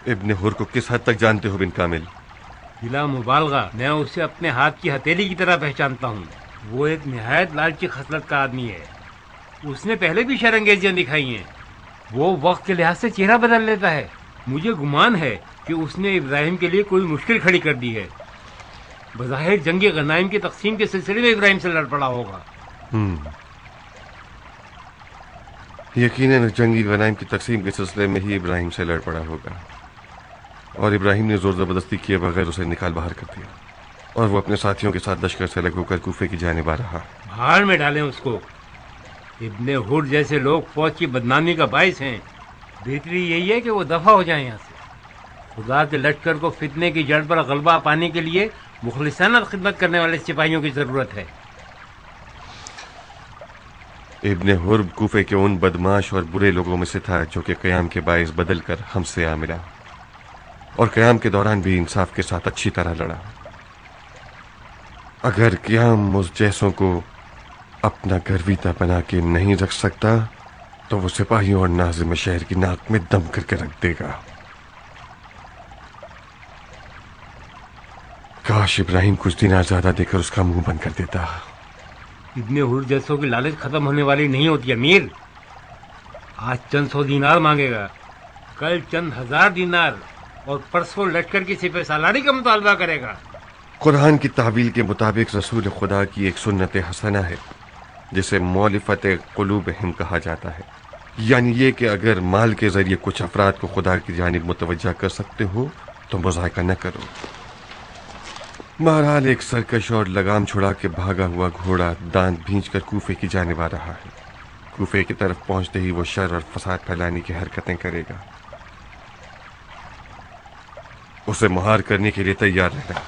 इब्ने हुर को किस हद तक जानते हो बिन कामिल? बिला मुबालगा मैं उसे अपने हाथ की हथेली की तरह पहचानता हूँ। वो एक निहायत लालची खसलत का आदमी है। उसने पहले भी शरंगेजियां दिखाई हैं। वो वक्त के लिहाज से चेहरा बदल लेता है। मुझे गुमान है कि उसने इब्राहिम के लिए कोई मुश्किल खड़ी कर दी है। बज़ाहिर जंगी गनाइम की तकसीम के सिलसिले में इब्राहिम से लड़ पड़ा होगा। यकीनन जंगी गनाइम की तकसीम के सिलसिले में ही इब्राहिम से लड़ पड़ा होगा और इब्राहिम ने जोर जबरदस्ती किए बगैर उसे निकाल बाहर कर दिया और वो अपने साथियों के साथ लश्कर से अलग होकर कूफे की जानिब आ रहा। भाड़ में डालें उसको। इब्ने हुर जैसे लोग फौज की बदनामी का बाइस हैं। बेहतरी यही है कि वो दफा हो जाए यहाँ से। खुदा के लश्कर को फितने की जड़ पर गलबा पाने के लिए मुखलिसाना खिदमत करने वाले सिपाहियों की जरूरत है। इब्ने हुर कूफे के उन बदमाश और बुरे लोगों में से था जो कि क़याम के बाइस बदल कर हमसे आ मिला और क़याम के दौरान भी इंसाफ के साथ अच्छी तरह लड़ा। अगर क़याम उस जैसों को अपना गर्विता बना के नहीं रख सकता तो वो सिपाहियों और नाज़िम शहर की नाक में दम करके रख देगा। काश इब्राहिम कुछ दिन आज़ादा देकर उसका मुंह बंद कर देता। इब्ने हुर जैसों की लालच खत्म होने वाली नहीं होती अमीर। आज चंद 100 दीनार मांगेगा, कल चंद 1000 दीनार और परसों लश्कर की सिपह सालानी का मुतालबा करेगा। कुरान की तावील के मुताबिक रसूल खुदा की एक सुन्नत हसना है जिसे मौलिफत क़ुलूब हिम कहा जाता है, यानी ये कि अगर माल के जरिए कुछ अफराद को खुदा की जानिब मुतवज्जा कर सकते हो तो मुज़ाहिका न करो। बहरहाल एक सरकश और लगाम छुड़ा के भागा हुआ घोड़ा दांत भींच कर कूफे की जानिब आ रहा है। कूफे की तरफ पहुंचते ही वो शर और फसाद फैलाने की हरकतें करेगा। उसे मुहार करने के लिए तैयार रहना।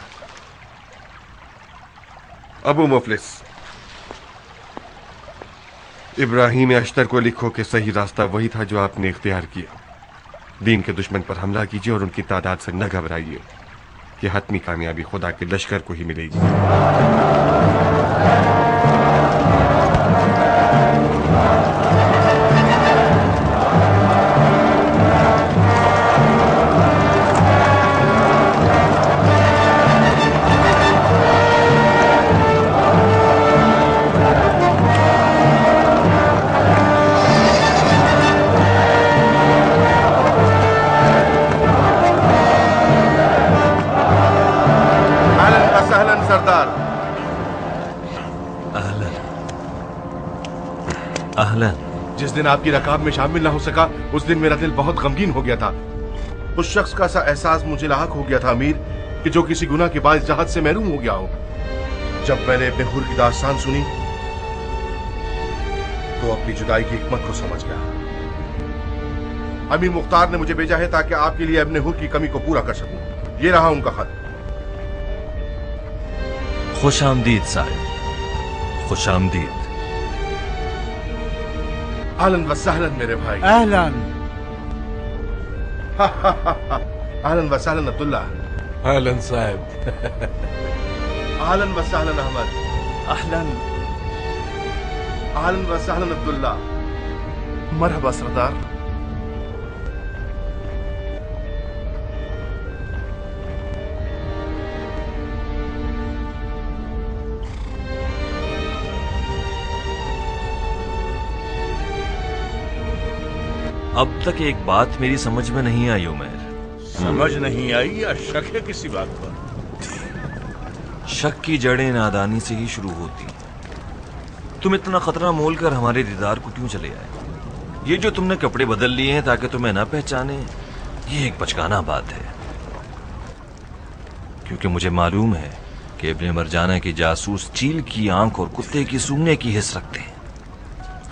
अबू मुफलिस, इब्राहिम अश्तर को लिखो कि सही रास्ता वही था जो आपने इख्तियार किया। दीन के दुश्मन पर हमला कीजिए और उनकी तादाद से न घबराइए। यह हतमी कामयाबी खुदा के लश्कर को ही मिलेगी। सरदार अहलन। जिस दिन आपकी रकाब में शामिल ना हो सका उस दिन मेरा दिल बहुत गमगीन हो गया था। उस शख्स का सा एहसास मुझे लाहक हो गया था अमीर कि जो किसी गुनाह के बायस जहाज से महरूम हो गया हो। जब मैंने इब्ने हुर की दास्तान सुनी तो अपनी जुदाई की हिकमत को समझ गया। अमीर मुख्तार ने मुझे भेजा है ताकि आपके लिए इब्ने हुर की कमी को पूरा कर सकूं। ये रहा उनका खत। खुश आमदीद साहिब, खुश आमदीद। अहलन व सहलन मेरे भाई। अहलन। अहलन व सहलन अब्दुल्ला। अहलन साहब। अहलन व सहलन अहमद। अहलन। अहलन व सहलन अब्दुल्ला। मरहबा सरदार। अब तक एक बात मेरी समझ में नहीं आई उमर। समझ नहीं आई या शक है किसी बात पर? शक की जड़ें नादानी से ही शुरू होती। तुम इतना खतरा मोल कर हमारे दीदार को क्यों चले आए? ये जो तुमने कपड़े बदल लिए हैं ताकि तुम्हें ना पहचाने, ये एक बचकाना बात है। क्योंकि मुझे मालूम है कि इब्ने मरजाना की जासूस चील की आंख और कुत्ते की सूंघने की हिस्स रखते हैं,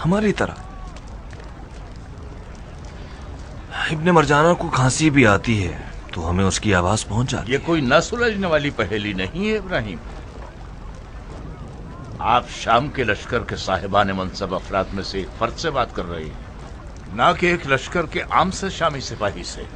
हमारी तरह। इब्ने मरजाना को खांसी भी आती है तो हमें उसकी आवाज पहुंच जाती है। ये कोई न सुलझने वाली पहेली नहीं है इब्राहिम। आप शाम के लश्कर के साहिबान मनसब अफराद में से एक फर्द से बात कर रहे हैं, ना कि एक लश्कर के आम से शामी सिपाही से।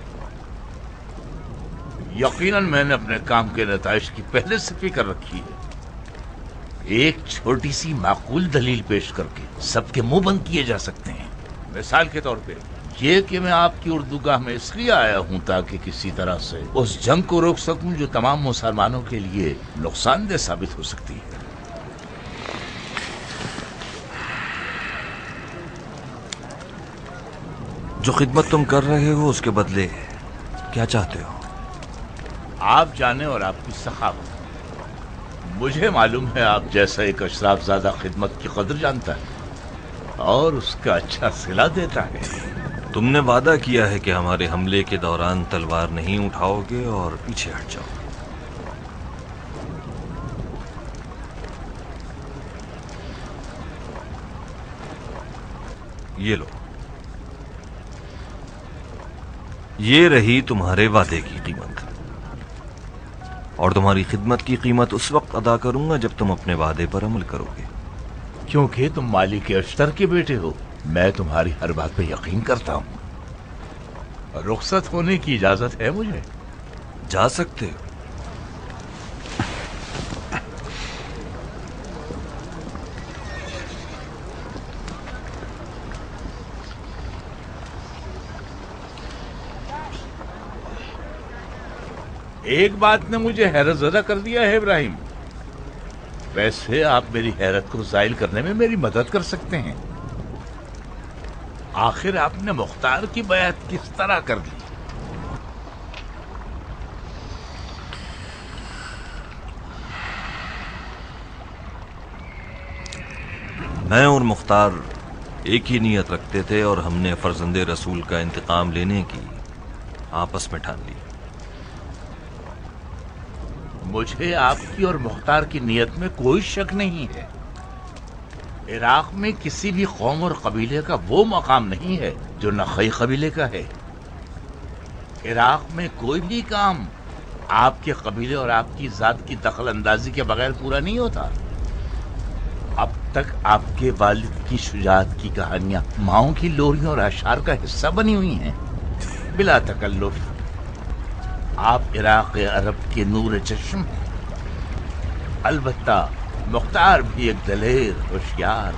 यकीनन मैंने अपने काम के नताइज की पहले से फिक्र रखी है। एक छोटी सी माकूल दलील पेश करके सबके मुंह बंद किए जा सकते हैं। मिसाल के तौर पे ये कि मैं आपकी उर्दूगाह में इसलिए आया हूं ताकि किसी तरह से उस जंग को रोक सकूं जो तमाम मुसलमानों के लिए नुकसानदेह साबित हो सकती है। जो खिदमत तुम कर रहे हो उसके बदले क्या चाहते हो? आप जाने और आपकी सखावत। मुझे मालूम है आप जैसा एक अशराफजादा खिदमत की कदर जानता है और उसका अच्छा सिला देता है। तुमने वादा किया है कि हमारे हमले के दौरान तलवार नहीं उठाओगे और पीछे हट जाओ। ये लो, ये रही तुम्हारे वादे की कीमत, और तुम्हारी खिदमत की कीमत उस वक्त अदा करूंगा जब तुम अपने वादे पर अमल करोगे। क्योंकि तुम मालिक अश्तर के बेटे हो, मैं तुम्हारी हर बात पे यकीन करता हूं। रुखसत होने की इजाजत है मुझे? जा सकते हो। एक बात ने मुझे हैरत ज़दा कर दिया है इब्राहिम। वैसे आप मेरी हैरत को ज़ाहिर करने में मेरी मदद कर सकते हैं। आखिर आपने मुख्तार की बैत किस तरह कर दी? मैं और मुख्तार एक ही नीयत रखते थे और हमने फर्जंदे रसूल का इंतकाम लेने की आपस में ठान ली। मुझे आपकी और मुख्तार की नीयत में कोई शक नहीं है। इराक में किसी भी कौम और कबीले का वो मकाम नहीं है जो नखई कबीले का है। इराक में कोई भी काम आपके कबीले और आपकी जात की दखल अंदाजी के बगैर पूरा नहीं होता। अब तक आपके वालिद की शुजाअत की कहानियां माओं की लोरियों और अशार का हिस्सा बनी हुई हैं। बिला तकल्लुफ आप इराक अरब के नूर चश्म हैं। अलबत्ता मुख्तार भी एक दलेर, होशियार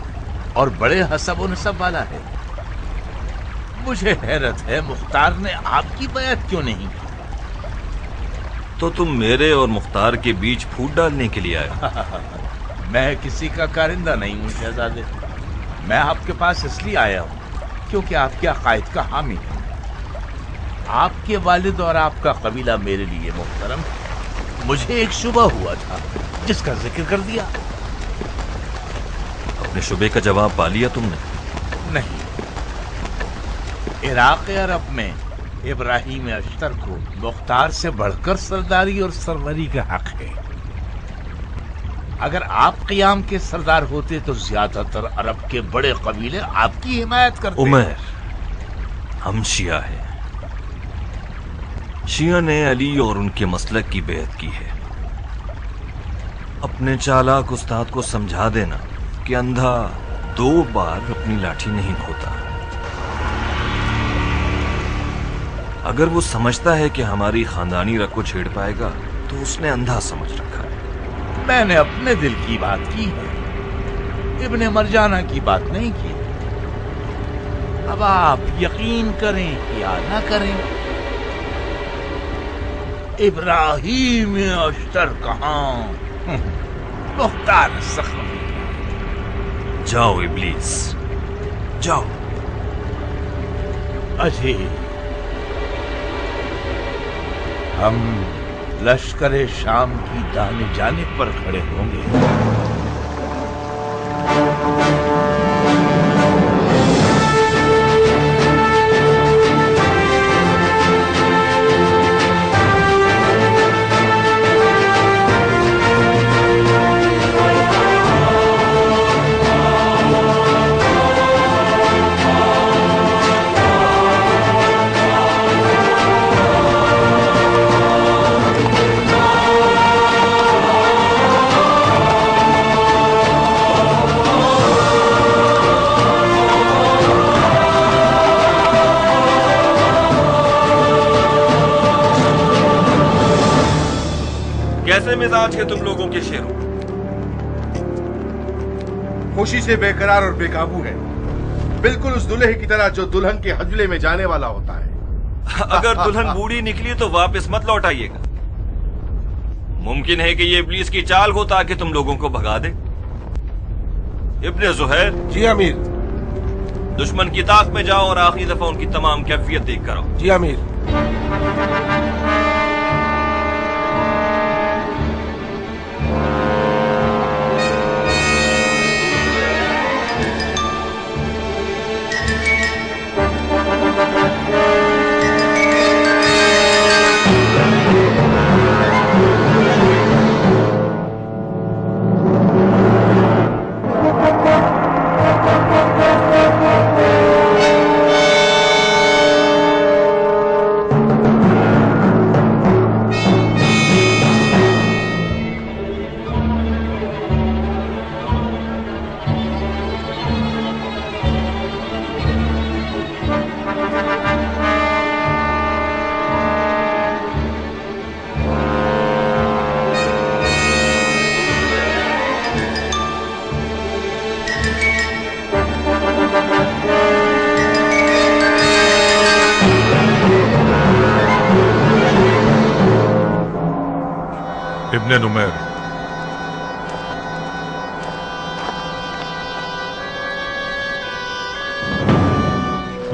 और बड़े हसब व नसब वाला है। मुझे हैरत है मुख्तार ने आपकी बैत क्यों नहीं की? तो तुम मेरे और मुख्तार के बीच फूट डालने के लिए आए? मैं किसी का कारिंदा नहीं हूं शहजादे। मैं आपके पास इसलिए आया हूं क्योंकि आपके अकायद का हामी हूं। आपके वालिद और आपका कबीला मेरे लिए मुहतरम है। मुझे एक शुबा हुआ था जिसका जिक्र कर दिया। अपने शुबे का जवाब पा लिया तुमने? नहीं। इराक अरब में इब्राहिम अश्तर को मुख्तार से बढ़कर सरदारी और सरवरी का हक है। अगर आप क़ियाम के सरदार होते तो ज्यादातर अरब के बड़े कबीले आपकी हिमायत करते। उमर, हम शिया हैं। शिया ने अली और उनके मसलक की बेअत की है। अपने चालाक उस्ताद को समझा देना कि अंधा 2 बार अपनी लाठी नहीं खोता। अगर वो समझता है कि हमारी खानदानी रग को छेड़ पाएगा तो उसने अंधा समझ रखा है। मैंने अपने दिल की बात की है, इब्ने मरजाना की बात नहीं की। अब आप यकीन करें या ना करें, इब्राहिम अश्तर कहां, मुख्तार सखवी। जाओ इब्लीस, जाओ। अजय, हम लश्कर शाम की दाने जाने पर खड़े होंगे। कैसे मिजाज है तुम लोगों के शेरों? खुशी से बेकरार और बेकाबू है। बिल्कुल उस दूल्हे की तरह जो दुल्हन के हजले में जाने वाला होता है। अगर दुल्हन बूढ़ी निकली तो वापस मत लौट आइएगा। मुमकिन है कि ये इब्लीस की चाल हो ताकि तुम लोगों को भगा दे। इब्ने जुहैर। जी अमीर। दुश्मन की ताक में जाओ और आखिरी दफा उनकी तमाम कैफियत देख कर आओ। जी अमीर। इब्ने नुमैर,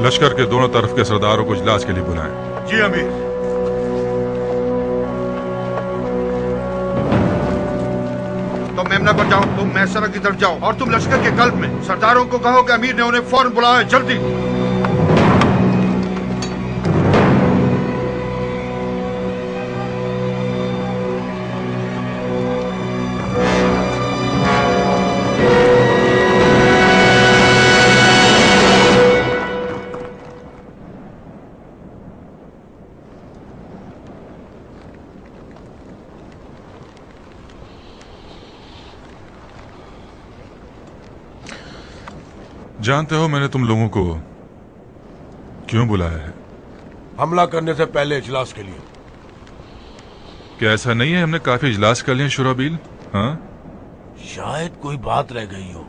लश्कर के दोनों तरफ के सरदारों को इजलास के लिए बुलाएं। जी अमीर। तुम मेमना पर जाओ, तुम मैसरा की तरफ जाओ और तुम लश्कर के कल्ब में सरदारों को कहो कि अमीर ने उन्हें फौरन बुलाया, जल्दी। जानते हो मैंने तुम लोगों को क्यों बुलाया है? हमला करने से पहले इजलास के लिए। क्या ऐसा नहीं है हमने काफी इजलास कर लिए शुराबील? हाँ, शायद कोई बात रह गई हो।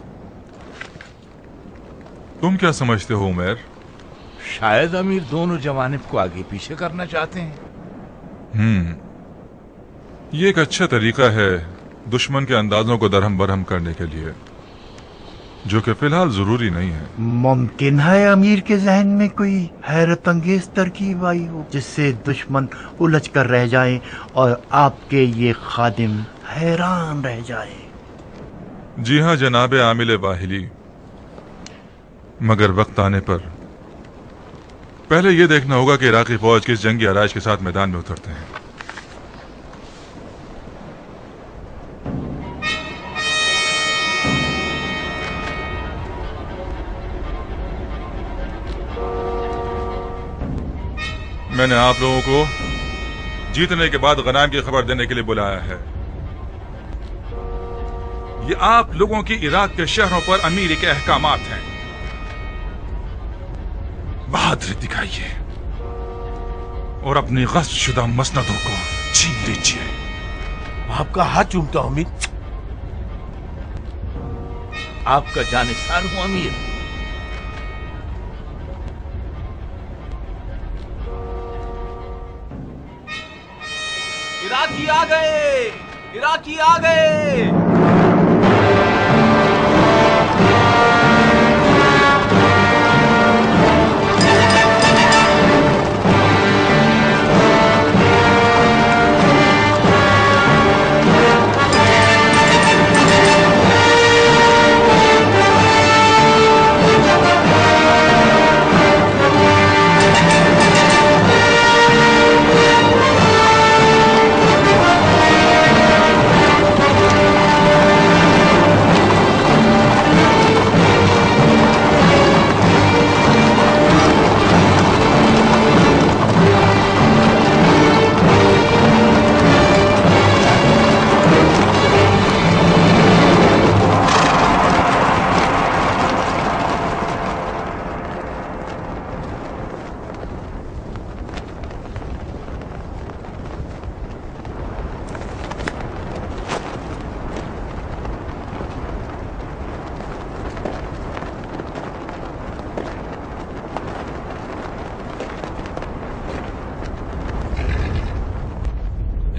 तुम क्या समझते हो उमैर? शायद अमीर दोनों जवानिब को आगे पीछे करना चाहते हैं। ये एक अच्छा तरीका है दुश्मन के अंदाजों को दरहम बरहम करने के लिए, जो कि फिलहाल जरूरी नहीं है। मुमकिन है अमीर के जहन में कोई हैरत अंगेज तरकीब आई हो जिससे दुश्मन उलझ कर रह जाए और आपके ये खादिम हैरान रह जाए। जी हाँ जनाब आमिल वाहिली, मगर वक्त आने पर पहले यह देखना होगा कि इराकी फौज किस जंगी आराज के साथ मैदान में उतरते हैं। मैंने आप लोगों को जीतने के बाद गनाम की खबर देने के लिए बुलाया है। ये आप लोगों की इराक के शहरों पर अमीरी के अहकामात हैं। बहादुरी दिखाइए और अपनी गस्ब शुदा मसनदों को छीन लीजिए। आपका हाथ चूमता हूं अमीर। आपका जानिसार हूं अमीर। इराकी आ गए, इराकी आ गए।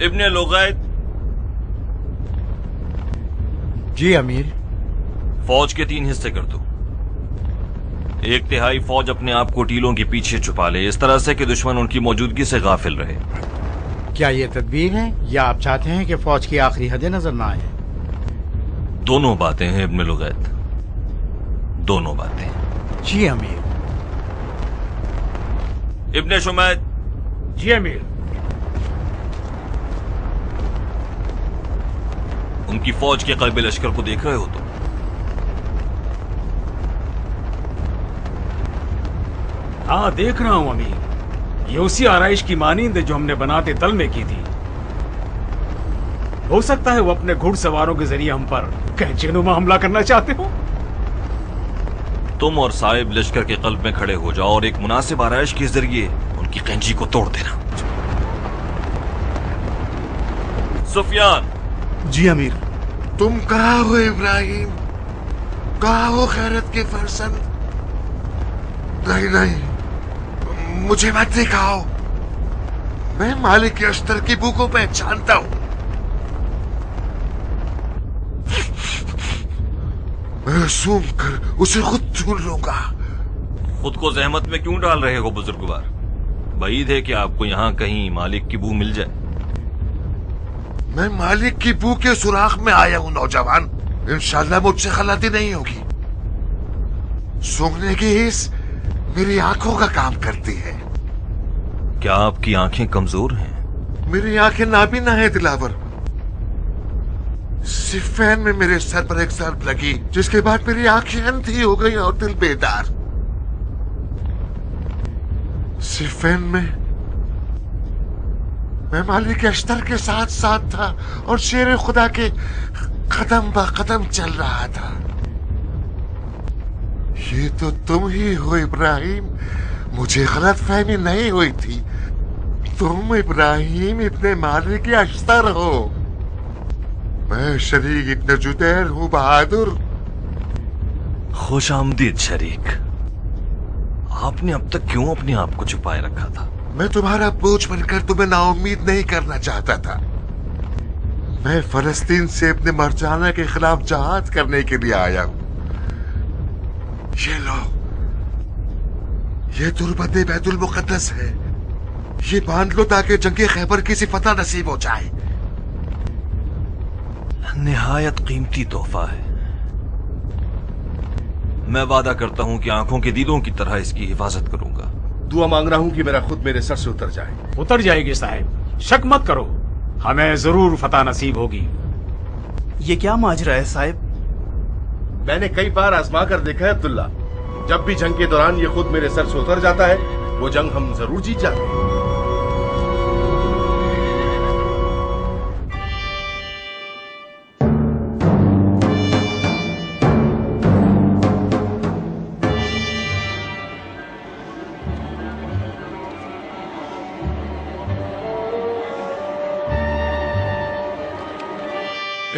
इब्ने लुगैत। जी अमीर। फौज के 3 हिस्से कर दो। 1/3 फौज अपने आप को टीलों के पीछे छुपा ले, इस तरह से कि दुश्मन उनकी मौजूदगी से गाफिल रहे। क्या ये तदबीर है या आप चाहते हैं कि फौज की आखिरी हदें नजर ना आए? दोनों बातें हैं इब्ने लुगैत, दोनों बातें। जी अमीर। इब्ने शुमैत। जी अमीर। उनकी फौज के कल्बे लश्कर को देख रहे हो तुम? हाँ देख रहा हूं अमीर। ये उसी आराइश की मानींद है जो हमने बनाते तल में की थी। हो सकता है वो अपने घुड़सवारों के जरिए हम पर कैंचेनुमा हमला करना चाहते हो। तुम और साहिब लश्कर के कल्ब में खड़े हो जाओ और एक मुनासिब आराइश के जरिए उनकी कैंची को तोड़ देना। सुफियान। जी अमीर। तुम कहाँ हो इब्राहिम? कहाँ हो खैरत के फरजंद? नहीं नहीं, मुझे मत दिखाओ। मैं मालिक अश्तर की बू को पहचानता हूं। मैं सूंघ कर उसे खुद चुन लूंगा। खुद को जहमत में क्यों डाल रहे हो बुजुर्गवार? बईद है कि आपको यहाँ कहीं मालिक की बू मिल जाए। मैं मालिक की बू के सुराख में आया हूं नौजवान। इंशाल्लाह मुझसे गलती नहीं होगी। सूंघने की हिस्स मेरी आंखों का काम करती है। क्या आपकी आंखें कमजोर हैं? मेरी आंखें नाबीना है दिलावर। सिफैन में मेरे सर पर एक सर्प लगी, जिसके बाद मेरी आंखें अंधी हो गई और दिल बेदार। सिफैन में मैं मालिक अश्तर के साथ साथ था और शेर खुदा के कदम ब कदम चल रहा था। ये तो तुम ही हो इब्राहिम। मुझे गलत फहमी नहीं हुई थी। तुम इब्राहिम इब्ने मालिक अश्तर हो। मैं शरीक इब्ने जुदैर हूँ बहादुर। खुश आमदीद शरीक। आपने अब तक क्यों अपने आप को छुपाए रखा था? मैं तुम्हारा बोझ बनकर तुम्हें नाउम्मीद नहीं करना चाहता था। मैं फलस्तीन से अपने मरजाना के खिलाफ जहाद करने के लिए आया हूँ। ये लो, ये तुरबत बैतुल मुकद्दस है। ये बांध लो ताकि जंगे खैबर की सी फतह नसीब हो जाए। निहायत कीमती तोहफा है। मैं वादा करता हूं कि आंखों के दीदों की तरह इसकी हिफाजत करूंगा। दुआ मांग रहा हूं कि मेरा खुद मेरे सर से उतर जाए। उतर जाएगी साहिब, शक मत करो। हमें जरूर फतह नसीब होगी। ये क्या माजरा है साहिब? मैंने कई बार आजमा कर देखा है अब्दुल्ला। जब भी जंग के दौरान ये खुद मेरे सर से उतर जाता है, वो जंग हम जरूर जीत जाते हैं।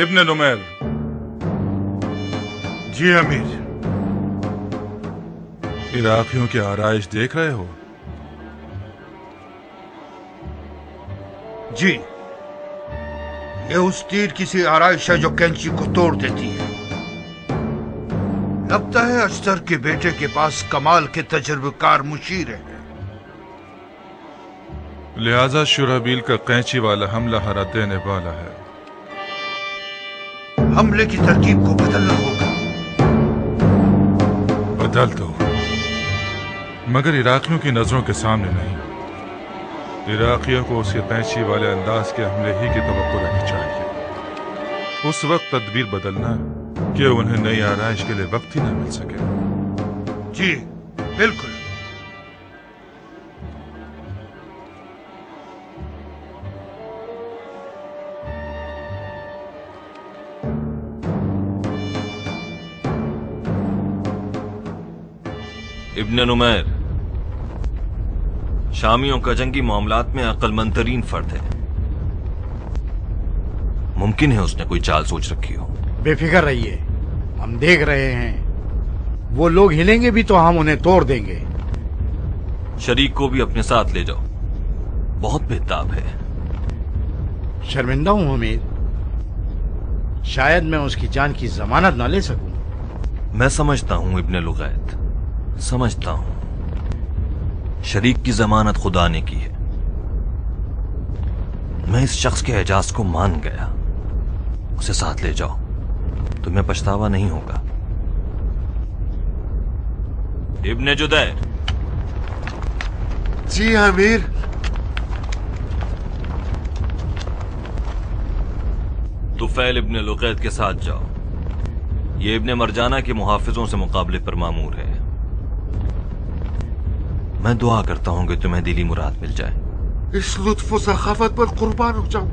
इब्ने नुमैर। जी अमीर। इराकियों की आराइश देख रहे हो? जी, ये उस तीर की सी आराइश है जो कैंची को तोड़ देती है। लगता है अश्तर के बेटे के पास कमाल के तजुर्बेकार मुशीर है। लिहाजा शुराबील का कैंची वाला हमला हरा देने वाला है। हमले की तरकीब को बदलना होगा। बदल दो, मगर इराकियों की नजरों के सामने नहीं। इराकियों को उसके कैंची वाले अंदाज के हमले ही की तवक्को रखनी चाहिए। उस वक्त तदबीर बदलना कि उन्हें नई आराइश के लिए वक्त ही न मिल सके। जी बिल्कुल। इब्ने नुमैर, शामियों का जंगी मामलात में अक्लमंद तरीन फर्द है। मुमकिन है उसने कोई चाल सोच रखी हो। बेफिक्र रहिए, हम देख रहे हैं। वो लोग हिलेंगे भी तो हम उन्हें तोड़ देंगे। शरीक को भी अपने साथ ले जाओ, बहुत बेताब है। शर्मिंदा हूं अमीर, शायद मैं उसकी जान की जमानत ना ले सकूं। मैं समझता हूं इब्ने लुगैत, समझता हूं। शरीक की जमानत खुदा ने की है। मैं इस शख्स के एजाज को मान गया। उसे साथ ले जाओ, तुम्हें पछतावा नहीं होगा। इब्ने जुदैर। जी अमीर। तुफैल इब्ने लुगैत के साथ जाओ। ये इब्ने मरजाना के मुहाफिजों से मुकाबले पर मामूर है। मैं दुआ करता हूं कि तुम्हें दिली मुराद मिल जाए। इस लुत्फ सखाफत पर कुर्बान हो जाऊं।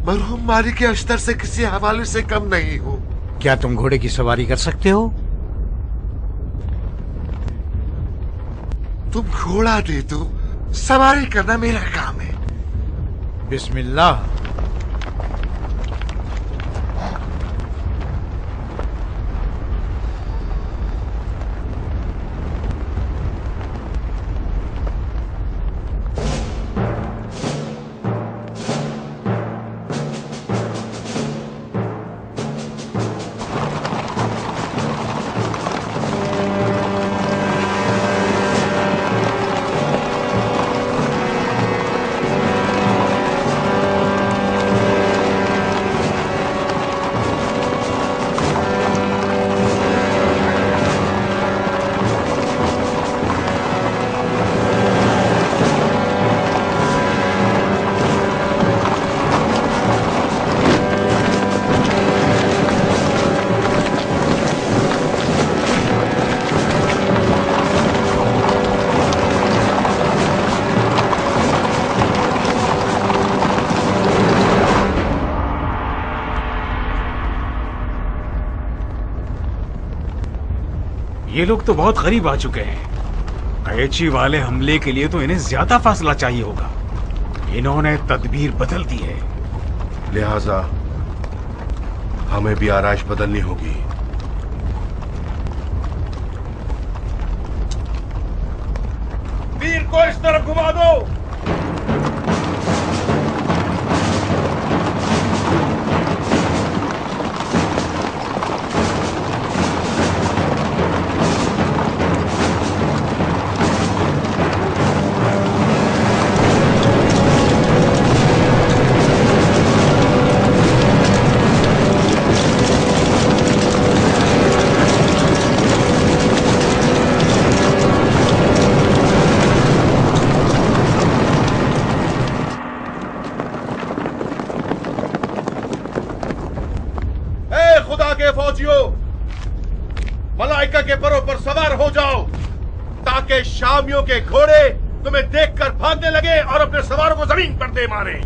मरहूम मालिक अश्तर से किसी हवाले से कम नहीं हो। क्या तुम घोड़े की सवारी कर सकते हो? तुम घोड़ा दे दो, सवारी करना मेरा काम है। बिस्मिल्लाह। ये लोग तो बहुत करीब आ चुके हैं। कैची वाले हमले के लिए तो इन्हें ज्यादा फासला चाहिए होगा। इन्होंने तदबीर बदल दी है, लिहाजा हमें भी आराइश बदलनी होगी। तीर को इस तरफ घुमा दो। मलाइका के परों पर सवार हो जाओ ताकि शामियों के घोड़े तुम्हें देखकर भागने लगे और अपने सवारों को जमीन पर दे मारे।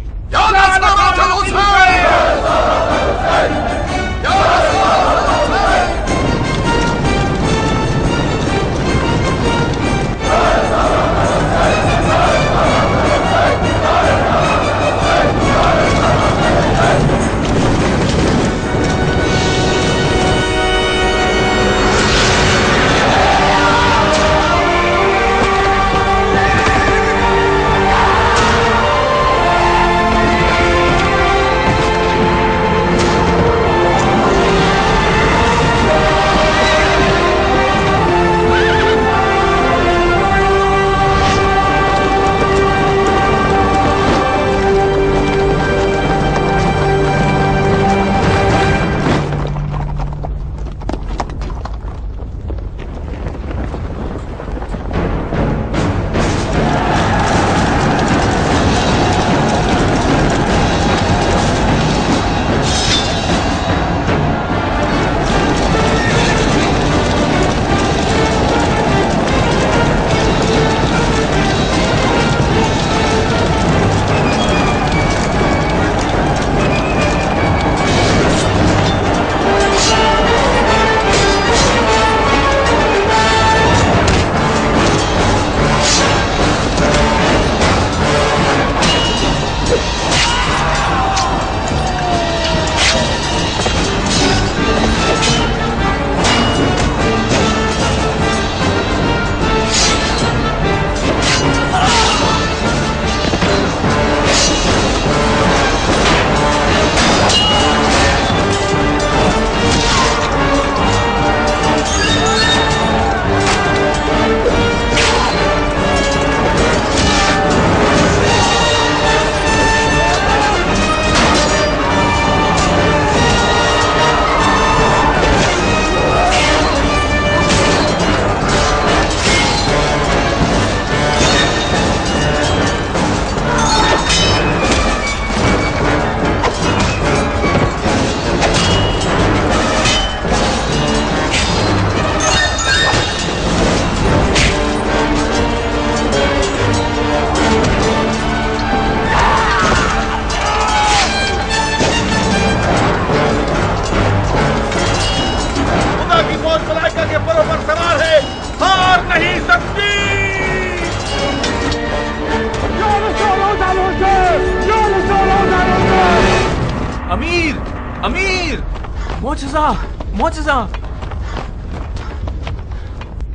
मोजज़ा, मोजज़ा।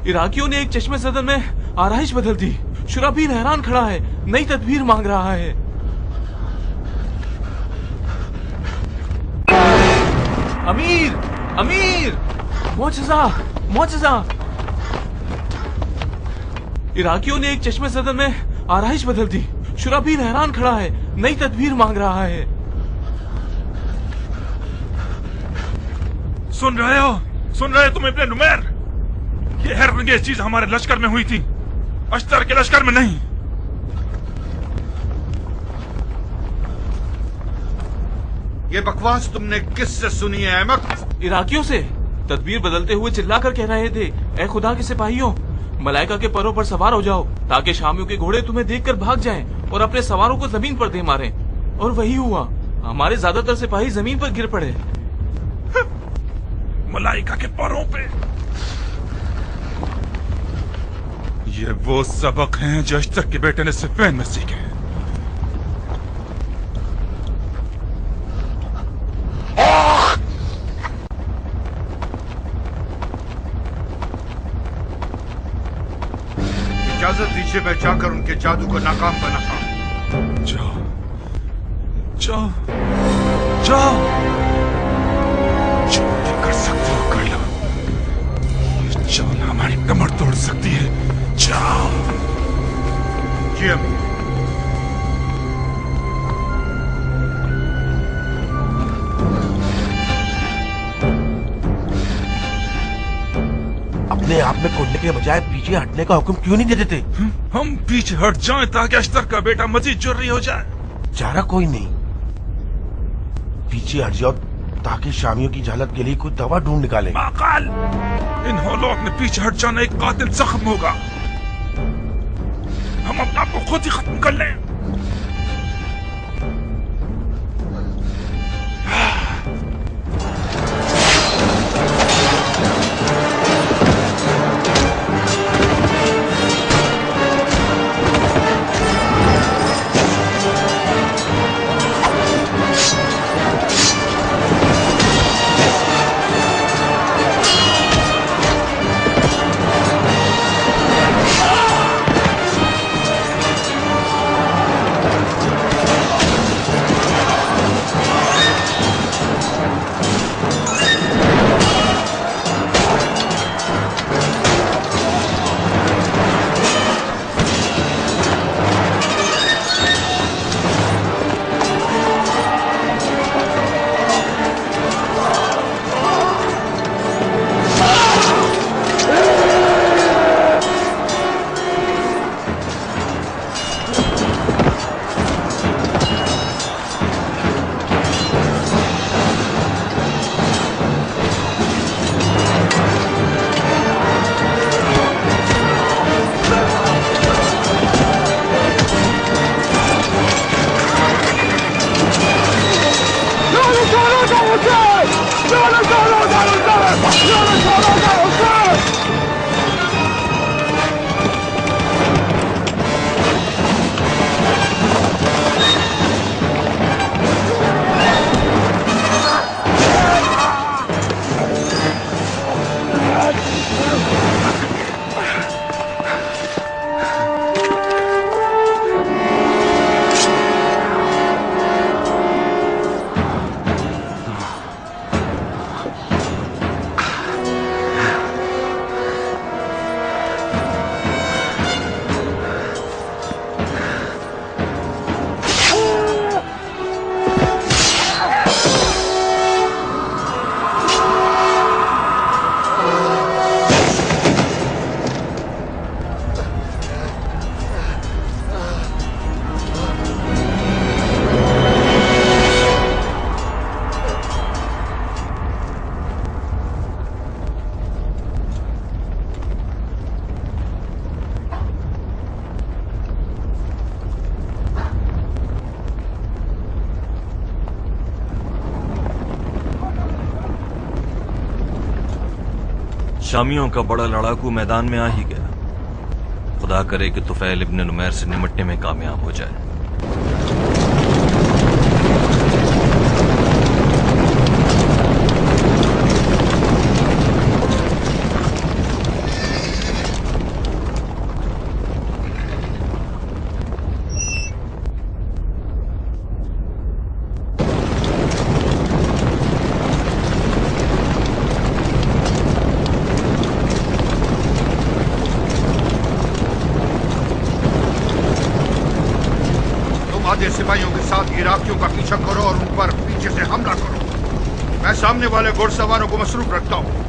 इराकियों ने एक चश्मे सदर में आरइश बदल दी। शुराबील हैरान खड़ा है, नई तदबीर मांग रहा है। अमीर, अमीर, मोजज़ा, मोजज़ा। इराकियों ने एक चश्मे सदर में आरइश बदल दी। शुराबील हैरान खड़ा है, नई तदबीर मांग रहा है। सुन रहे हो? सुन रहे हो तुम इब्ने नुमैर? ये हैरतअंगेज चीज हमारे लश्कर में हुई थी, अश्तर के लश्कर में नहीं। ये बकवास तुमने किससे सुनी है अहमद? इराकियों से। तदबीर बदलते हुए चिल्लाकर कह रहे थे, ए खुदा के सिपाहियों, मलाइका के परों पर सवार हो जाओ ताकि शामियों के घोड़े तुम्हें देखकर भाग जाएं और अपने सवारों को जमीन पर दे मारें। और वही हुआ, हमारे ज्यादातर सिपाही जमीन पर गिर पड़े। मलाइका के परों पे। ये वो सबक हैं जो अश्तर के बेटे ने सिफ़ीन में सीखे। इजाजत दीजिए, मैं जाकर उनके जादू को नाकाम बनाता हूं। जाओ, जाओ, जाओ, जो भी कर सकते हो कर लो। ये चाल हमारी कमर तोड़ सकती है। जाओ। जी अमीर। अपने आप में कुंडने के बजाय पीछे हटने का हुक्म क्यों नहीं दे देते? हम पीछे हट जाएं ताकि अश्तर का बेटा मजीद जुर्री हो जाए। चारा कोई नहीं, पीछे हट जाओ ताकि शामियों की जहालत के लिए कोई दवा ढूंढ निकाले। माकाल, इन होलों ने पीछे हट जाना एक कातिल जख्म होगा। हम अपने आप को खुद ही खत्म कर लें। शामियों का बड़ा लड़ाकू मैदान में आ ही गया। खुदा करे कि तुफैल इब्ने नुमैर से निमटने में कामयाब हो जाए। आधे सिपाहियों के साथ इराकियों का पीछा करो और उन पर पीछे से हमला करो। मैं सामने वाले घुड़सवारों को मसरूफ रखता हूँ।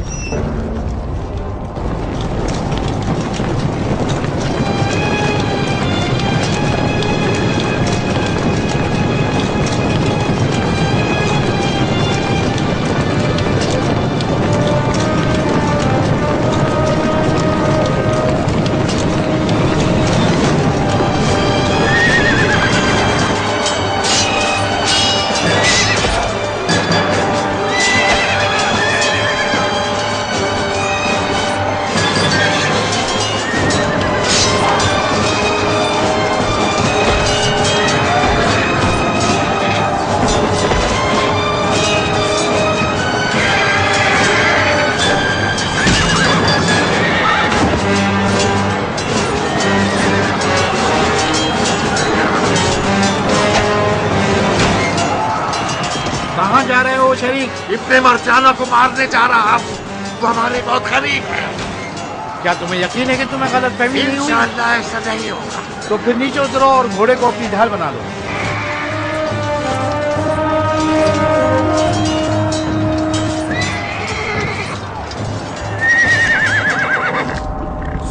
इब्ने मरजाना को मारने जा रहा हूँ। वो हमारे बहुत करीब है। क्या तुम्हें यकीन है कि तुम्हें गलतफहमी नहीं हुई? इंशाअल्लाह ऐसा नहीं होगा। तो फिर नीचे उतरो और घोड़े को अपनी ढाल बना लो।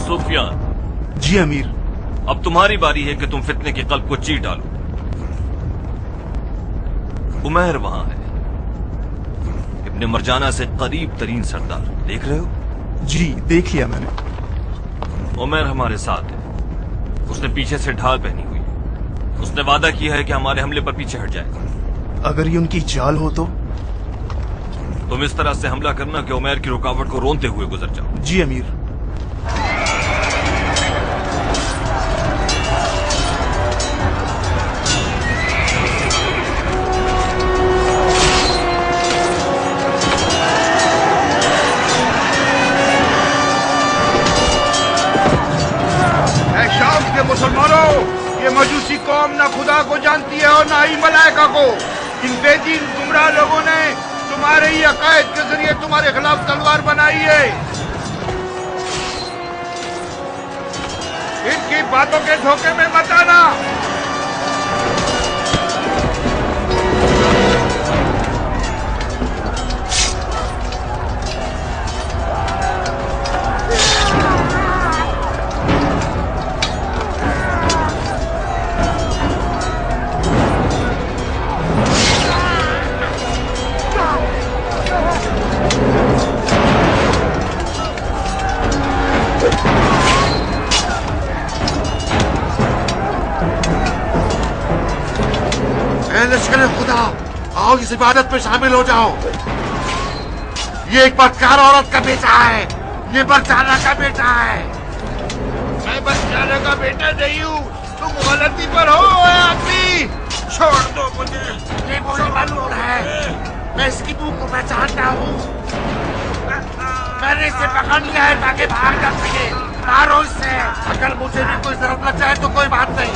सुफियान। जी अमीर। अब तुम्हारी बारी है कि तुम फितने के कल्ब को चीर डालो। उमैर वहां है, इब्ने मरजाना से करीब तरीन सरदार। देख रहे हो? जी देख लिया मैंने। उमैर हमारे साथ है। उसने पीछे से ढाल पहनी हुई है। उसने वादा किया है कि हमारे हमले पर पीछे हट जाएगा। अगर ये उनकी चाल हो तो? तुम इस तरह से हमला करना कि उमैर की रुकावट को रोनते हुए गुजर जाओ। जी अमीर। मुसलमानों, ये मजूसी कौम ना खुदा को जानती है और ना ही मलाइका को। इन बेदीन गुमराह लोगों ने तुम्हारे ही अकायद के जरिए तुम्हारे खिलाफ तलवार बनाई है। इनकी बातों के धोखे में मत आना। खुदा, आओ इस इबादत में शामिल हो जाओ। ये एक बदकार औरत का बेटा है। ये मरजाना का बेटा है। मैं मरजाना का बेटा नहीं हूँ। तुम गलती पर हो आदमी। छोड़ दो मुझे। ये मुझे मालूम है। मैं इसकी मुंह को पहचानता हूँ। मैंने इसे पकड़ लिया है ताकि भाग जा सके। मारो इसे। अगर मुझे भी कोई जरूरत लग जाए तो कोई बात नहीं।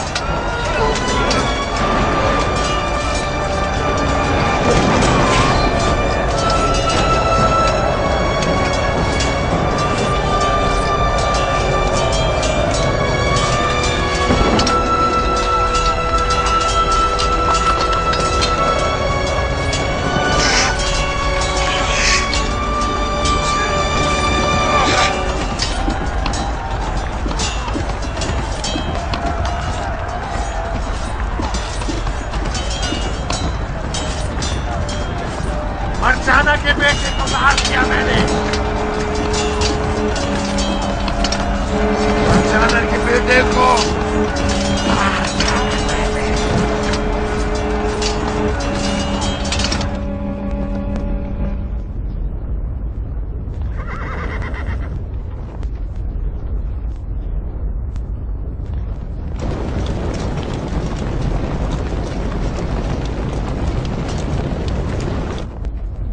मरजाना के बेटे को मार दिया मैंने। मरजाना के बेटे को मार दिया मैंने।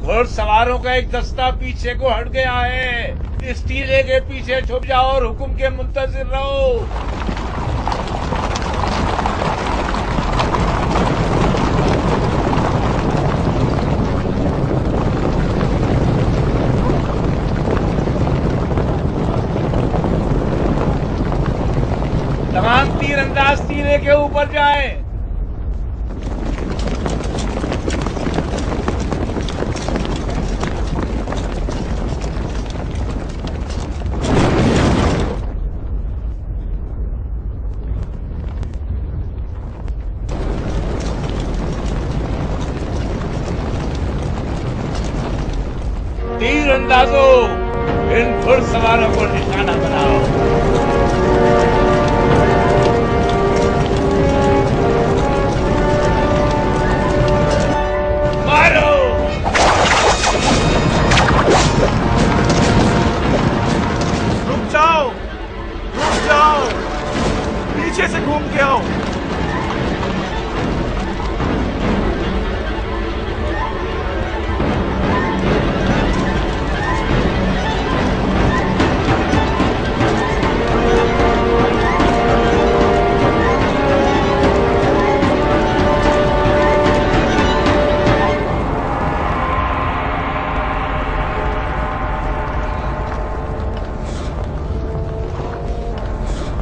घुड़सवारों का एक दस्ता पीछे को हट गया है। इस टीले के पीछे छुप जाओ और हुक्म के मुंतजिर रहो। तमाम तीरंदाज टीले के ऊपर जाएं। तीरंदाजों, इन घुड़सवारों को निशाना बनाओ। मारो। रुक जाओ, रुक जाओ, पीछे से घूम के आओ।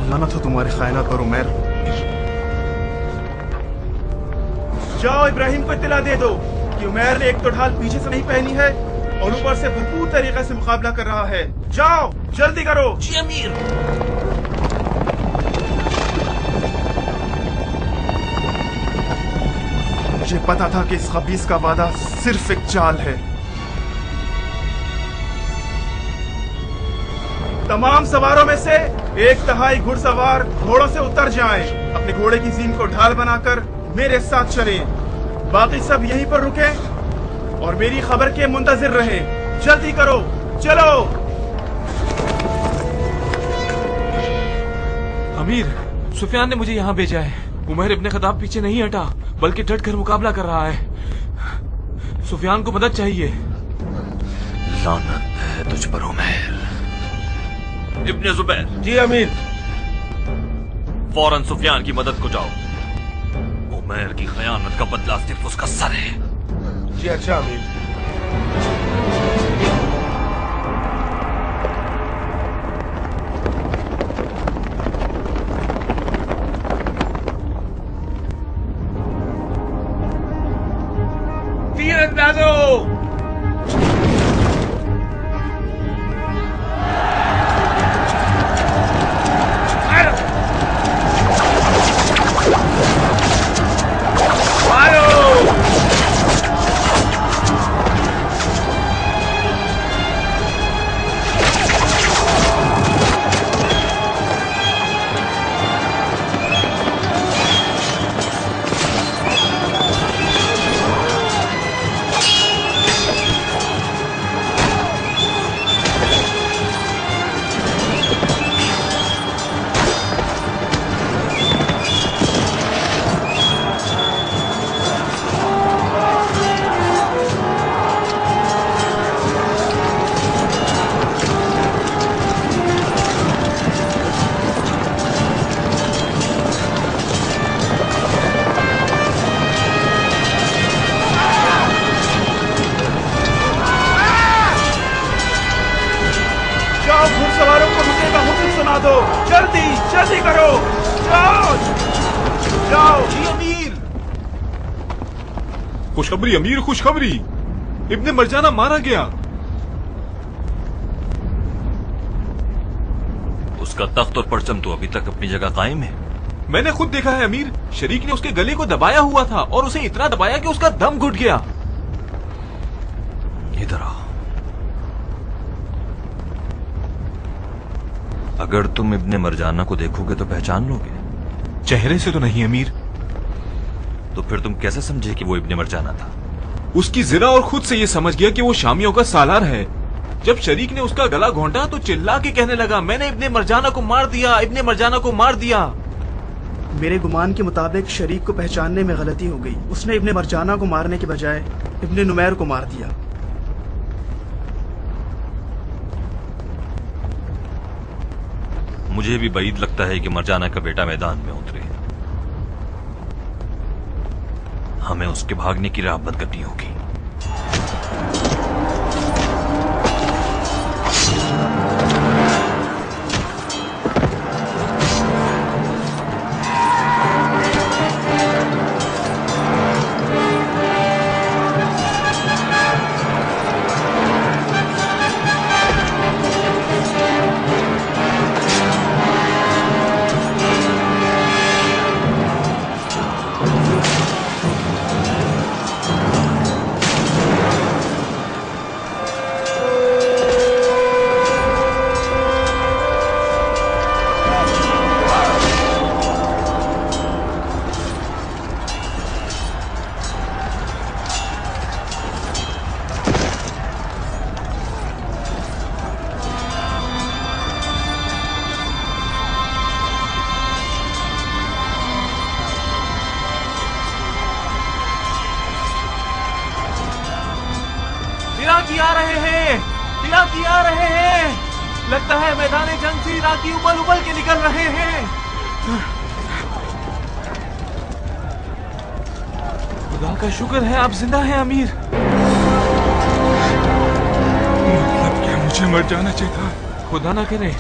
लानत हो तुम्हारे खायनात पर उमैर। जाओ इब्राहिम को इत्तला दे दो कि उमैर ने एक तो ढाल पीछे से नहीं पहनी है और ऊपर से भरपूर तरीके से मुकाबला कर रहा है। जाओ जल्दी करो। जी अमीर। मुझे पता था कि इस खबीस का वादा सिर्फ एक चाल है। तमाम सवारों में से 1/3 घुड़सवार घोड़ों से उतर जाएं, अपने घोड़े की जीन को ढाल बनाकर मेरे साथ चलें। बाकी सब यहीं पर रुकें और मेरी खबर के मुंतजिर रहें। जल्दी करो, चलो। अमीर, सुफियान ने मुझे यहाँ भेजा है। उमैर इब्ने खत्ताब पीछे नहीं हटा, बल्कि डट कर मुकाबला कर रहा है। सुफियान को मदद चाहिए। लानत है तुझ पर उमैर। इब्ने जुबैर। जी अमीर। फौरन सुफियान की मदद को जाओ। उमैर की खयानत का बदला सिर्फ उसका सर है। जी अच्छा अमीर। तीरंदाजों, घुड़सवारों को रुकने का हुक्म सुना दो। जल्दी जल्दी करो। जाओ जाओ। जी अमीर। खुशखबरी अमीर, खुशखबरी। इब्ने मरजाना मारा गया। उसका तख्त और परचम तो अभी तक अपनी जगह कायम है। मैंने खुद देखा है अमीर। शरीक ने उसके गले को दबाया हुआ था और उसे इतना दबाया कि उसका दम घुट गया। इधर आओ। अगर तुम इब्ने मरजाना को देखोगे तो पहचान लोगे? चेहरे से तो नहीं अमीर। तो फिर तुम कैसे समझे कि वो इब्ने मरजाना था? उसकी जिरा और खुद से ये समझ गया कि वो शामियों का सालार है। जब शरीक ने उसका गला घोंटा तो चिल्ला के कहने लगा, मैंने इब्ने मरजाना को मार दिया, इब्ने मरजाना को मार दिया। मेरे गुमान के मुताबिक शरीक को पहचानने में गलती हो गई। उसने इब्ने मरजाना को मारने के बजाय इब्ने नुमैर को मार दिया। मुझे भी बईद लगता है कि मरजाना का बेटा मैदान में उतरे। हमें उसके भागने की राह बंद करनी होगी। रहे हैं, इराकी आ रहे हैं। लगता है मैदान जंग से इराकी उबल उबल के निकल रहे हैं। खुदा का शुक्र है आप जिंदा हैं अमीर। मतलब क्या मुझे मर जाना चाहिए था? खुदा ना करे,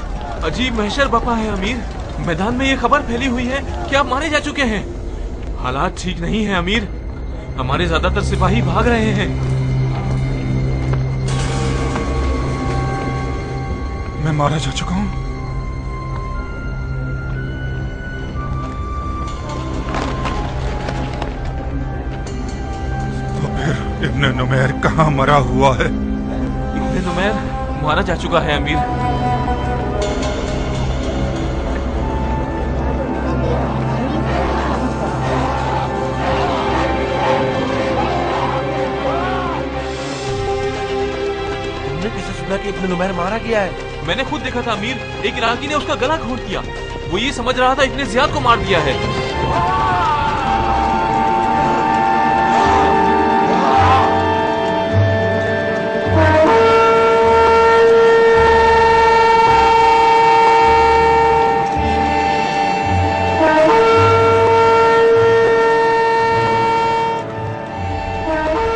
अजीब महशर बपा है अमीर। मैदान में ये खबर फैली हुई है कि आप मारे जा चुके हैं। हालात ठीक नहीं है अमीर, हमारे ज्यादातर सिपाही भाग रहे हैं। मैं मारा जा चुका हूं। तो फिर इब्न नुमैर कहां मरा हुआ है? इब्न नुमैर मारा जा चुका है अमीर। कि इब्न नुमैर मारा गया है। मैंने खुद देखा था अमीर, एक इराकी ने उसका गला घोंट दिया। वो ये समझ रहा था इब्न जियाद को मार दिया है।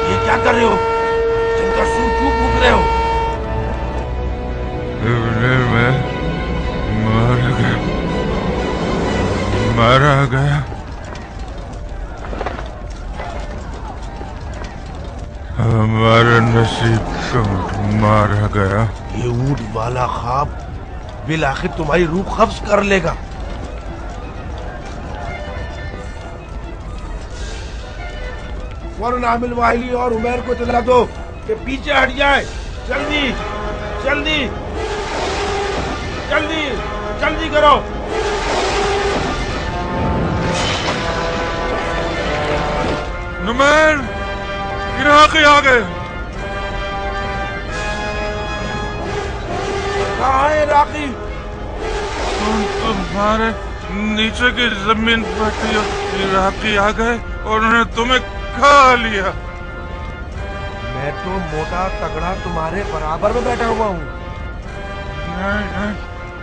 ये क्या कर रहे हो? जिनका सूर क्यों फूंक रहे हो? मारा गया। हमारे नसीब को मारा गया। ये ऊंट वाला ख्वाब बिल आखिर तुम्हारी रूह कब्ज कर लेगा। फौरन आमिल वाहिली और उमैर को इत्तला दो कि पीछे हट जाए। जल्दी जल्दी जल्दी जल्दी करो। नुमैर, इराकी आ गए। कहाँ है इराकी? तुम्हारे नीचे की जमीन पर इराकी आ गए और उन्होंने तुम्हें खा लिया। मैं तो मोटा तगड़ा तुम्हारे बराबर में बैठा हुआ हूँ। नहीं,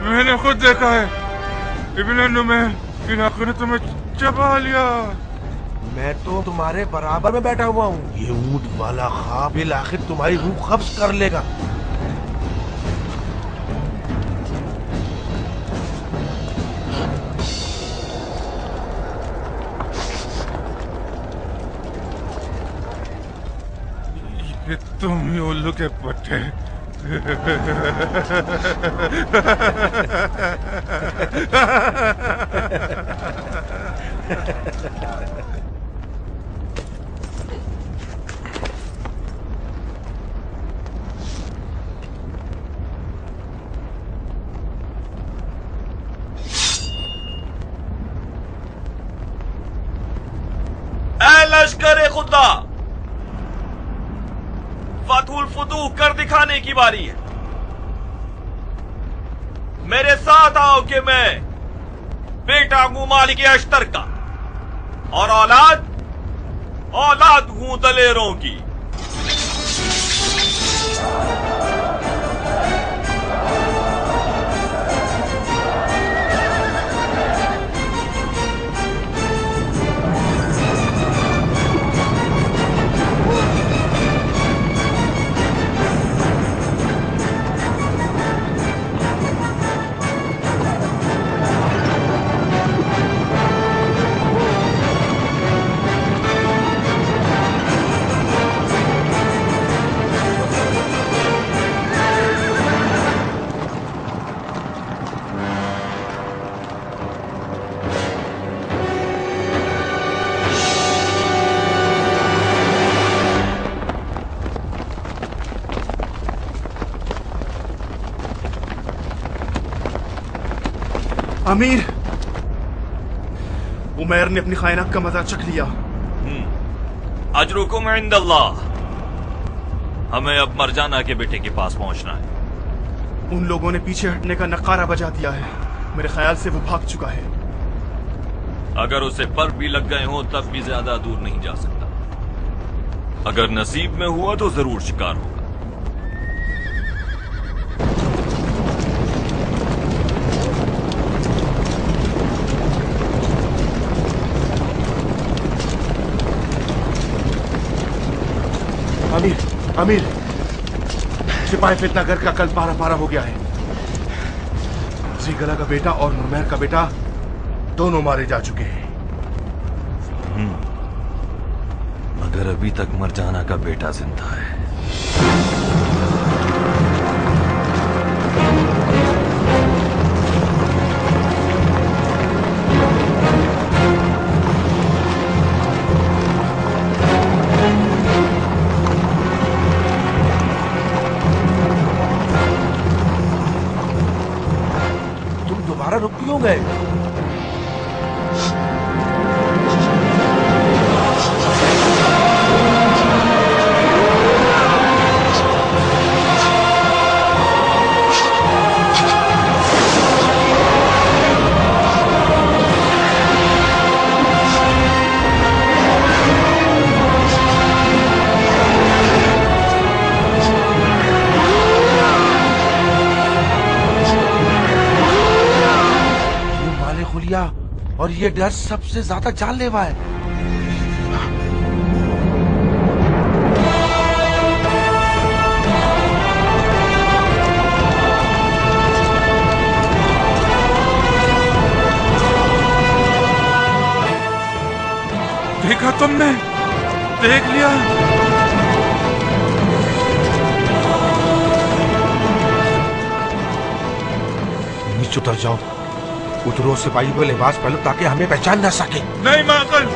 मैंने खुद देखा है। इब्न नुमैर, इराकी ने तुम्हें चबा लिया। मैं तो तुम्हारे बराबर में बैठा हुआ हूँ। ये ऊंट वाला ख्वाब बिल आखिर तुम्हारी रूह कब्ज कर लेगा। ये तुम ही उल्लू के पट्टे। लश्कर खुदा, फतहुल फुतूह कर दिखाने की बारी है। मेरे साथ आओ कि मैं बेटा हूं मालिक अश्तर का और औलाद हूं दलेरों की। अमीर, उमैर ने अपनी खायनात का मजा चख लिया। अजरुकुम इंदल्लाह। हमें अब मरजाना के बेटे के पास पहुंचना है। उन लोगों ने पीछे हटने का नकारा बजा दिया है। मेरे ख्याल से वो भाग चुका है। अगर उसे पर भी लग गए हों तब भी ज्यादा दूर नहीं जा सकता। अगर नसीब में हुआ तो जरूर शिकार होगा। अमीर अमीर, सिपाही फितनागर का कल पारा पारा हो गया है। जीगला का बेटा और नुमैर का बेटा दोनों मारे जा चुके हैं। मगर अभी तक मरजाना का बेटा जिंदा है। तुम दोबारा रुक क्यों गए? और ये डर सबसे ज्यादा जानलेवा है। देखा तुमने? देख लिया? नीचे उतर जाओ, उतरो सिपाही को लिबास पहनो ताकि हमें पहचान ना सके। नहीं माकल,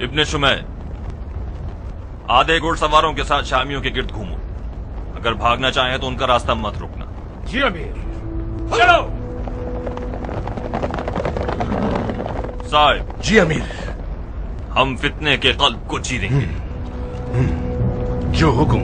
इब्ने शुमैर, आधे घुड़सवारों के साथ शामियों के गिर्द घूमो। अगर भागना चाहें तो उनका रास्ता मत रोकना। जी अमीर। चलो। साहिब। जी अमीर। हम फितने के कल्ब को चीरेंगे। जो हुक्म।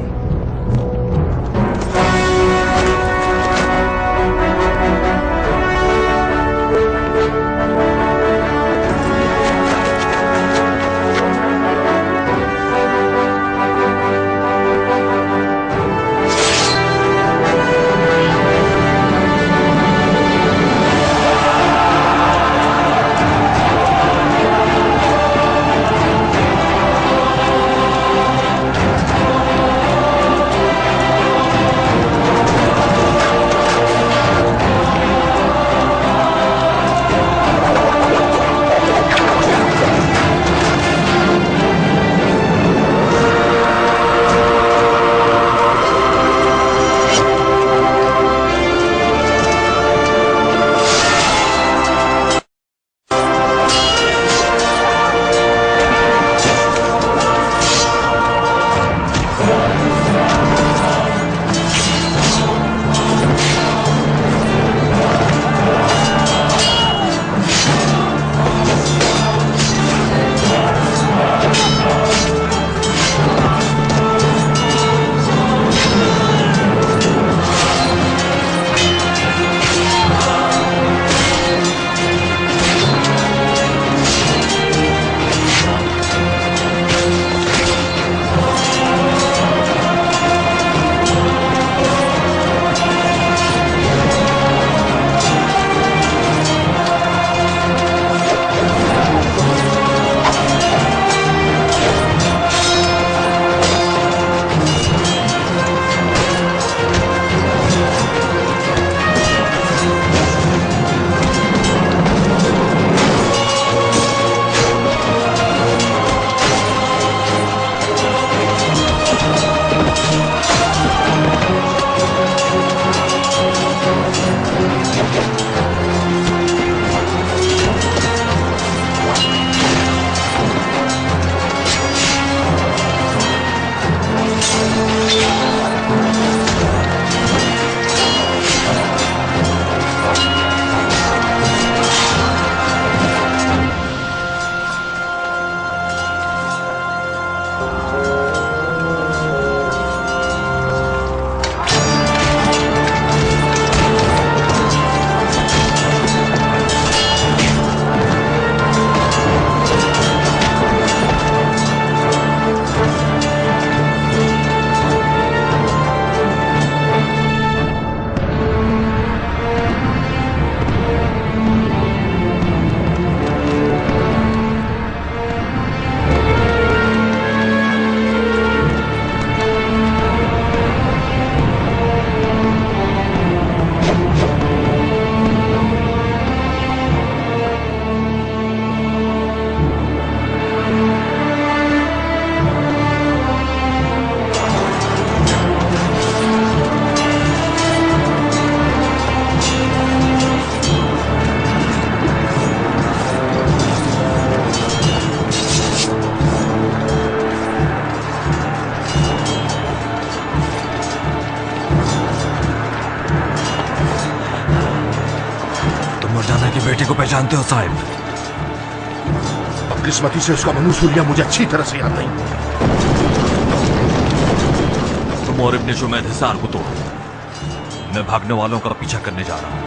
अपने बेटे को पहचानते हो साहिब? किस्मती से उसका मनूसूलिया मुझे अच्छी तरह से याद नहीं। तुम और इब्ने जुमैद हिसार को तोड़ो। मैं भागने वालों का पीछा करने जा रहा हूं।